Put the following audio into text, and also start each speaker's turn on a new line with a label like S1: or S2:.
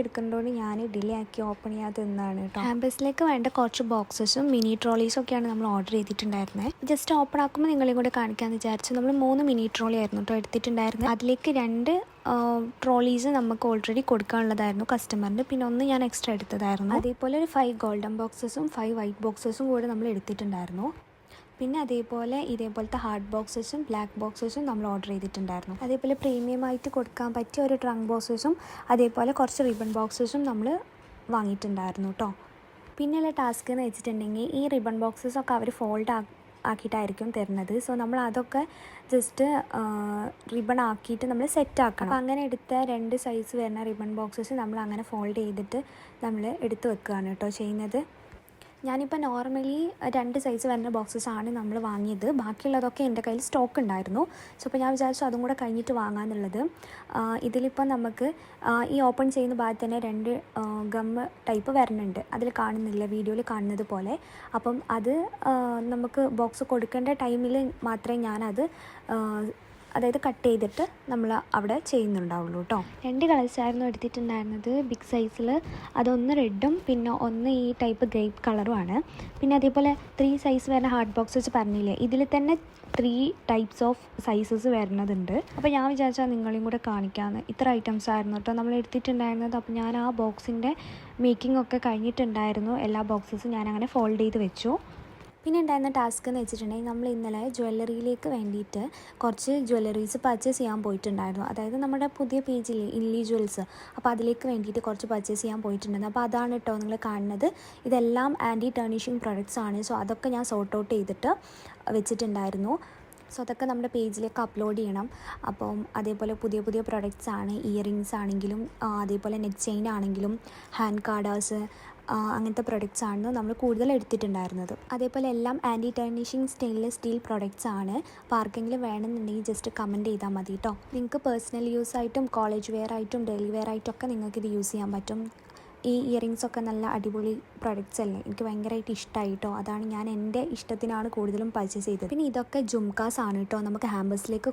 S1: എടുക്കുന്നതുകൊണ്ട് ഞാൻ ഡിലേ ആക്കി ഓപ്പൺ ചെയ്യാതെ നിന്നാണ് കേട്ടോ. ക്യാമ്പസിലേക്ക് വേണ്ട കുറച്ച് ബോക്സസും മിനി ട്രോളീസും ഒക്കെയാണ് നമ്മൾ ഓർഡർ ചെയ്തിട്ടുണ്ടായിരുന്നത്. ജസ്റ്റ് ഓപ്പൺ ആക്കുമ്പോൾ നിങ്ങളെയും കൂടെ കാണിക്കാമെന്ന് വിചാരിച്ചു. നമ്മൾ 3 മിനി ട്രോളി ആയിരുന്നു കേട്ടോ എടുത്തിട്ടുണ്ടായിരുന്നത്. അതിലേക്ക് 2 ട്രോളീസ് നമുക്ക് ഓൾറെഡി കൊടുക്കാനുള്ളതായിരുന്നു കസ്റ്റമറിന്, പിന്നെ 1 ഞാൻ എക്സ്ട്രാ എടുത്തതായിരുന്നു. അതേപോലെ ഒരു 5 ഗോൾഡൻ ബോക്സസും 5 വൈറ്റ് ബോക്സസും കൂടെ നമ്മൾ എടുത്തിട്ടുണ്ടായിരുന്നു. പിന്നെ ഇതേപോലത്തെ ഹാർഡ് ബോക്സസും ബ്ലാക്ക് ബോക്സസും നമ്മൾ ഓർഡർ ചെയ്തിട്ടുണ്ടായിരുന്നു. അതേപോലെ പ്രീമിയമായിട്ട് കൊടുക്കാൻ പറ്റിയ ഒരു ട്രങ്ക് ബോക്സസും അതേപോലെ കുറച്ച് റിബൺ ബോക്സസും നമ്മൾ വാങ്ങിയിട്ടുണ്ടായിരുന്നു കേട്ടോ. പിന്നെയുള്ള ടാസ്ക് എന്ന് വെച്ചിട്ടുണ്ടെങ്കിൽ ഈ റിബൺ ബോക്സസൊക്കെ അവർ ഫോൾഡ് ആക്കിയിട്ടായിരിക്കും തരുന്നത്. സോ നമ്മൾ അതൊക്കെ ജസ്റ്റ് റിബൺ ആക്കിയിട്ട് നമ്മൾ സെറ്റ് ആക്കണം. അപ്പോൾ അങ്ങനെ എടുത്ത 2 സൈസ് വരുന്ന റിബൺ ബോക്സസ് നമ്മൾ അങ്ങനെ ഫോൾഡ് ചെയ്തിട്ട് നമ്മൾ എടുത്ത് വെക്കുകയാണ് കേട്ടോ ചെയ്യുന്നത്. ഞാനിപ്പോൾ നോർമലി 2 സൈസ് വരുന്ന ബോക്സസാണ് നമ്മൾ വാങ്ങിയത്. ബാക്കിയുള്ളതൊക്കെ എൻ്റെ കയ്യിൽ സ്റ്റോക്ക് ഉണ്ടായിരുന്നു. സോ അപ്പോൾ ഞാൻ വിചാരിച്ചു അതും കൂടെ കഴിഞ്ഞിട്ട് വാങ്ങാമെന്നുള്ളത്. ഇതിലിപ്പോൾ നമുക്ക് ഈ ഓപ്പൺ ചെയ്യുന്ന ഭാഗത്ത് തന്നെ 2 ഗമ്മ് ടൈപ്പ് വരുന്നുണ്ട്. അതിൽ കാണുന്നില്ല, വീഡിയോയിൽ കാണുന്നത് പോലെ. അപ്പം അത് നമുക്ക് ബോക്സ് കൊടുക്കേണ്ട ടൈമിൽ മാത്രമേ ഞാനത് അതായത് കട്ട് ചെയ്തിട്ട് നമ്മൾ അവിടെ ചെയ്യുന്നുണ്ടാവുള്ളൂ കേട്ടോ. 2 കളേഴ്സായിരുന്നു എടുത്തിട്ടുണ്ടായിരുന്നത് ബിഗ് സൈസിൽ. അതൊന്ന് റെഡും പിന്നെ ഒന്ന് ഈ ടൈപ്പ് ഗ്രേപ്പ് കളറുമാണ്. പിന്നെ അതേപോലെ 3 സൈസ് വരുന്ന ഹാർഡ് ബോക്സസ് പറഞ്ഞില്ലേ, ഇതിൽ തന്നെ 3 ടൈപ്സ് ഓഫ് സൈസസ് വരുന്നതുണ്ട്. അപ്പോൾ ഞാൻ വിചാരിച്ചാൽ നിങ്ങളെയും കൂടെ കാണിക്കാമെന്ന്. ഇത്ര ഐറ്റംസ് ആയിരുന്നു കേട്ടോ നമ്മൾ എടുത്തിട്ടുണ്ടായിരുന്നത്. അപ്പോൾ ഞാൻ ആ ബോക്സിൻ്റെ മേക്കിംഗ് ഒക്കെ കഴിഞ്ഞിട്ടുണ്ടായിരുന്നു. എല്ലാ ബോക്സസും ഞാനങ്ങനെ ഫോൾഡ് ചെയ്ത് വെച്ചു. പിന്നെ ഉണ്ടായിരുന്ന ടാസ്ക് എന്ന് വെച്ചിട്ടുണ്ടെങ്കിൽ നമ്മൾ ഇന്നലെ ജ്വല്ലറിയിലേക്ക് വേണ്ടിയിട്ട് കുറച്ച് ജ്വല്ലറീസ് പർച്ചേസ് ചെയ്യാൻ പോയിട്ടുണ്ടായിരുന്നു. അതായത് നമ്മുടെ പുതിയ പേജിൽ ഇൻലി ജ്വൽസ്, അപ്പോൾ അതിലേക്ക് വേണ്ടിയിട്ട് കുറച്ച് പർച്ചേസ് ചെയ്യാൻ പോയിട്ടുണ്ടായിരുന്നു. അപ്പോൾ അതാണ് കേട്ടോ നിങ്ങൾ കാണുന്നത്. ഇതെല്ലാം ആൻറ്റി ടേർണിഷിങ് പ്രൊഡക്ട്സ് ആണ്. സോ അതൊക്കെ ഞാൻ സോർട്ട് ഔട്ട് ചെയ്തിട്ട് വെച്ചിട്ടുണ്ടായിരുന്നു. സോ അതൊക്കെ നമ്മുടെ പേജിലേക്ക് അപ്ലോഡ് ചെയ്യണം. അപ്പം അതേപോലെ പുതിയ പ്രൊഡക്ട്സ് ആണ്. ഇയറിങ്സ് ആണെങ്കിലും അതേപോലെ നെക്ക് ചെയിൻ ആണെങ്കിലും ഹാൻഡ് കാർഡേഴ്സ് അങ്ങനത്തെ പ്രൊഡക്ട്സ് ആണ് നമ്മൾ കൂടുതൽ എടുത്തിട്ടുണ്ടായിരുന്നത്. അതേപോലെ എല്ലാം ആൻറ്റി ടേർണിഷിങ് സ്റ്റെയിൻലെസ് സ്റ്റീൽ പ്രൊഡക്ട്സ് ആണ്. അപ്പോൾ ആർക്കെങ്കിലും വേണമെന്നുണ്ടെങ്കിൽ ജസ്റ്റ് കമൻറ്റ് ചെയ്താൽ മതി കേട്ടോ. നിങ്ങൾക്ക് പേഴ്സണൽ യൂസ് ആയിട്ടും കോളേജ് വെയർ ആയിട്ടും ഡെയിലി വെയർ ആയിട്ടൊക്കെ നിങ്ങൾക്ക് ഇത് യൂസ് ചെയ്യാൻ പറ്റും. ഈ ഇയറിങ്സൊക്കെ നല്ല അടിപൊളി പ്രൊഡക്ട്സ് അല്ലേ, എനിക്ക് ഭയങ്കരമായിട്ട് ഇഷ്ടമായി കേട്ടോ. അതാണ് ഞാൻ എൻ്റെ ഇഷ്ടത്തിനാണ് കൂടുതലും പർച്ചേസ് ചെയ്തത്. പിന്നെ ഇതൊക്കെ ജുംകാസ് ആണ് കേട്ടോ, നമുക്ക് ഹാമ്പേഴ്സിലേക്ക്